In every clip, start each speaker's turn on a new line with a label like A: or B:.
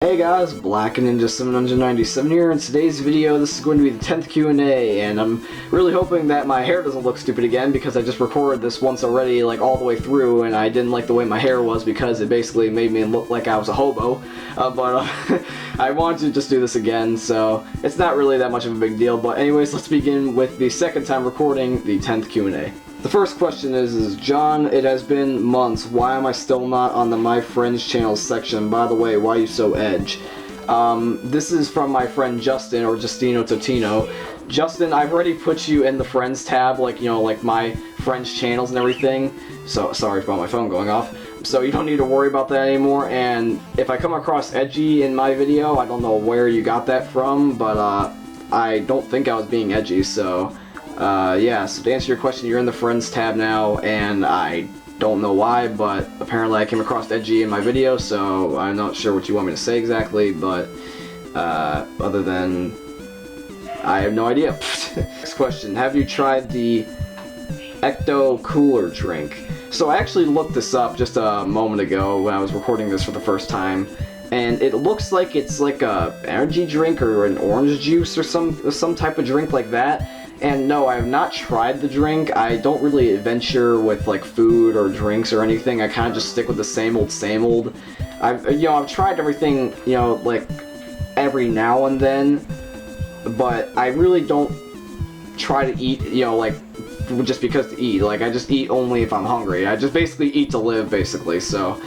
A: Hey guys, Blackninja797 here. In today's video, this is going to be the 10th Q&A, and I'm really hoping that my hair doesn't look stupid again, because I just recorded this once already, like all the way through, and I didn't like the way my hair was because it basically made me look like I was a hobo. I wanted to just do this again, so it's not really that much of a big deal. But anyways, let's begin with the second time recording the 10th Q&A. The first question is John, it has been months. Why am I still not on the My Friends channels section? By the way, why are you so edge? This is from my friend Justin, or Justino Totino. Justin, I've already put you in the Friends tab, like My Friends channels and everything. So, sorry about my phone going off. So you don't need to worry about that anymore, and if I come across edgy in my video, I don't know where you got that from, but I don't think I was being edgy, so... yeah, so to answer your question, you're in the Friends tab now, and I don't know why, but apparently I came across edgy in my video, so I'm not sure what you want me to say exactly, but other than I have no idea. Next question, have you tried the Ecto Cooler drink? So I actually looked this up just a moment ago when I was recording this for the first time, and it looks like it's like a energy drink or an orange juice or some type of drink like that. And no, I have not tried the drink. I don't really venture with like food or drinks or anything. I kind of just stick with the same old. I've tried everything, like every now and then, but I really don't try to eat, like just because to eat. Like I just eat only if I'm hungry. I just basically eat to live, basically. So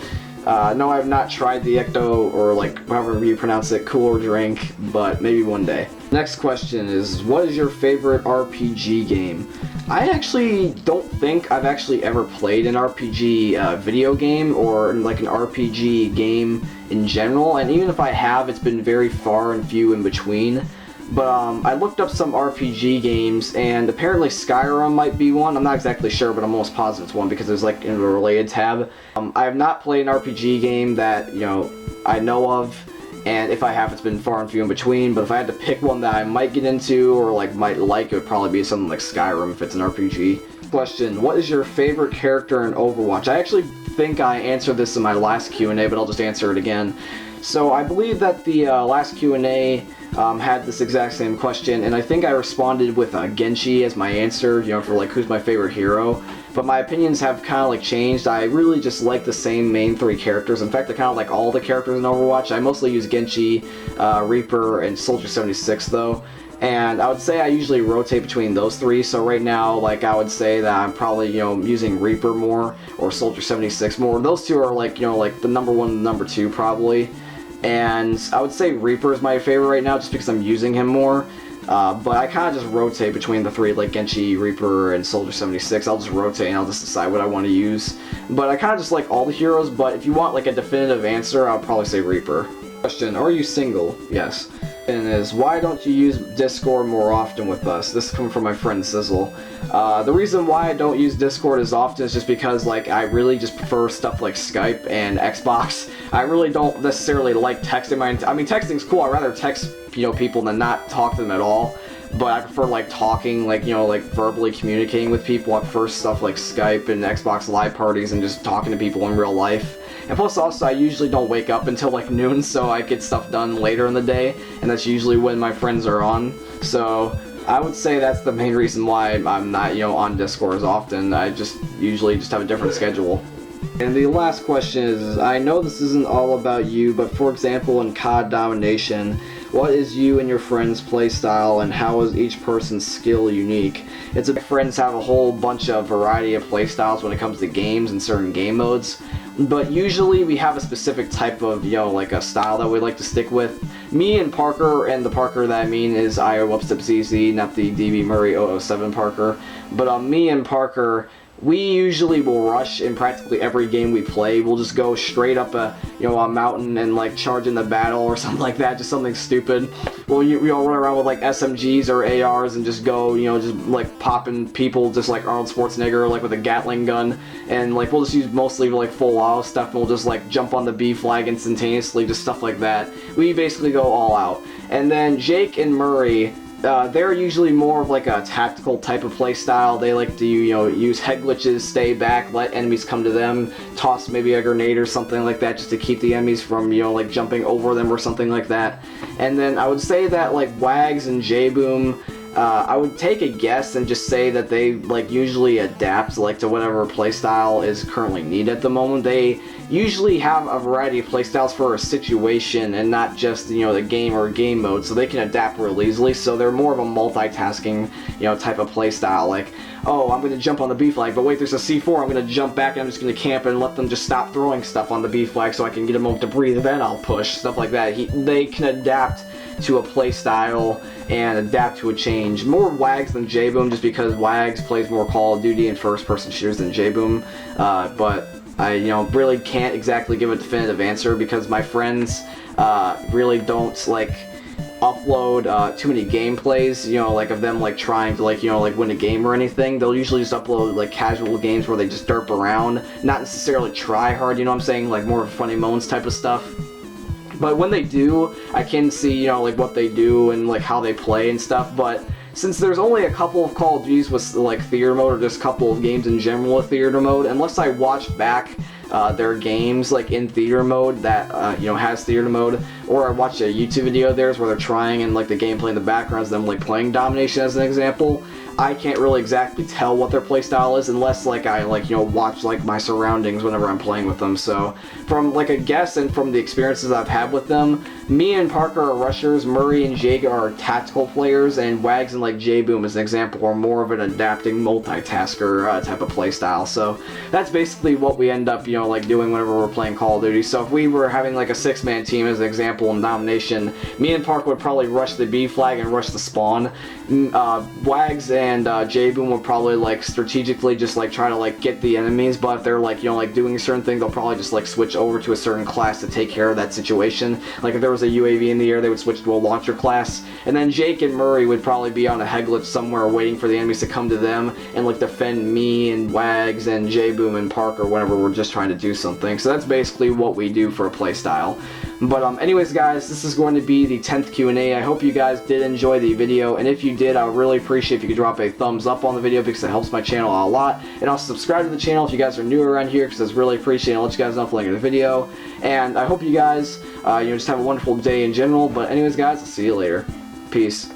A: no, I have not tried the Ecto, or like however you pronounce it, cooler drink, but maybe one day. Next question is, what is your favorite RPG game? I actually don't think I've actually ever played an RPG video game, or like an RPG game in general, and even if I have, it's been very far and few in between. But I looked up some RPG games, and apparently Skyrim might be one. I'm not exactly sure, but I'm almost positive it's one because there's like in a related tab. I have not played an RPG game that, I know of, and if I have, it's been far and few in between. But if I had to pick one that I might get into or like might like, it would probably be something like Skyrim if it's an RPG. Question, what is your favorite character in Overwatch? I actually think I answered this in my last Q&A, but I'll just answer it again. So I believe that the last Q&A had this exact same question, and I think I responded with Genshi as my answer, for like who's my favorite hero. But my opinions have kind of like changed. I really just like the same main three characters. In fact, I kind of like all the characters in Overwatch. I mostly use Genshi, Reaper, and Soldier 76 though. And I would say I usually rotate between those three. So right now, like I would say that I'm probably using Reaper more or Soldier 76 more. Those two are like like the number one and number two probably. And I would say Reaper is my favorite right now just because I'm using him more. But I kind of just rotate between the three, like Genshi, Reaper, and Soldier 76. I'll just rotate and I'll just decide what I want to use. But I kind of just like all the heroes, but if you want like a definitive answer, I'll probably say Reaper. Question, are you single? Yes. And is, why don't you use Discord more often with us? This is coming from my friend Sizzle. The reason why I don't use Discord as often is just because like I really just prefer stuff like Skype and Xbox. I really don't necessarily like texting. I mean, texting's cool. I'd rather text people than not talk to them at all. But I prefer like talking, like like verbally communicating with people. I prefer stuff like Skype and Xbox Live parties and just talking to people in real life. And plus also, I usually don't wake up until like noon, so I get stuff done later in the day, and that's usually when my friends are on. So I would say that's the main reason why I'm not on Discord as often. I just usually just have a different schedule. And the last question is, I know this isn't all about you, but for example in COD Domination, what is you and your friends' playstyle, and how is each person's skill unique? It's a friends have a whole bunch of variety of playstyles when it comes to games and certain game modes, but usually we have a specific type of like a style that we like to stick with. Me and Parker, and the Parker that I mean is IO_ZZ, not the DB Murray 007 Parker, but me and Parker, we usually will rush in practically every game we play. We'll just go straight up a mountain and like charge in the battle or something like that, just something stupid. We all run around with like SMGs or ARs and just go, just like popping people just like Arnold Schwarzenegger, like with a Gatling gun. And like we'll just use mostly like full auto stuff, and we'll just like jump on the B flag instantaneously, just stuff like that. We basically go all out. And then Jake and Murray, they're usually more of like a tactical type of play style. They like to, use head glitches, stay back, let enemies come to them, toss maybe a grenade or something like that just to keep the enemies from, like jumping over them or something like that. And then I would say that like Wags and J-Boom, I would take a guess and just say that they like usually adapt like to whatever playstyle is currently needed at the moment. They usually have a variety of playstyles for a situation and not just the game or game mode, so they can adapt real easily. So they're more of a multitasking type of playstyle. Like, oh, I'm gonna jump on the B flag, but wait, there's a C4. I'm gonna jump back and I'm just gonna camp and let them just stop throwing stuff on the B flag so I can get a moment to breathe. Then I'll push stuff like that. They can adapt to a play style and adapt to a change. More Wags than J-Boom, just because Wags plays more Call of Duty and first-person shooters than J-Boom. But I really can't exactly give a definitive answer because my friends really don't like upload too many gameplays, like of them like trying to like win a game or anything. They'll usually just upload like casual games where they just derp around, not necessarily try hard, what I'm saying, like more funny moments type of stuff. But when they do, I can see, like what they do and like how they play and stuff. But since there's only a couple of Call of Duties with like theater mode, or just a couple of games in general with theater mode, unless I watch back their games like in theater mode that has theater mode, or I watch a YouTube video of theirs where they're trying and like the gameplay in the background is them like playing Domination as an example, I can't really exactly tell what their playstyle is unless like I watch like my surroundings whenever I'm playing with them. So from like a guess and from the experiences I've had with them, me and Parker are rushers, Murray and Jake are tactical players, and Wags and like J-Boom as an example are more of an adapting multitasker type of playstyle. So that's basically what we end up like doing whenever we're playing Call of Duty. So if we were having like a 6-man team as an example in Domination, me and Parker would probably rush the B flag and rush the spawn. Wags and J-Boom would probably like strategically just like try to like get the enemies, but if they're like like doing a certain thing, they'll probably just like switch over to a certain class to take care of that situation. Like if there was a UAV in the air, they would switch to a launcher class. And then Jake and Murray would probably be on a head glitch somewhere waiting for the enemies to come to them and like defend me and Wags and J-Boom and Parker whenever we're just trying to do something. So that's basically what we do for a playstyle. But anyways guys, this is going to be the 10th Q&A. I hope you guys did enjoy the video, and if you did, I would really appreciate if you could drop a thumbs up on the video because it helps my channel a lot. And also subscribe to the channel if you guys are new around here because it's really appreciated. I'll let you guys know if you like the video. And I hope you guys just have a wonderful day in general. But anyways guys, I'll see you later. Peace.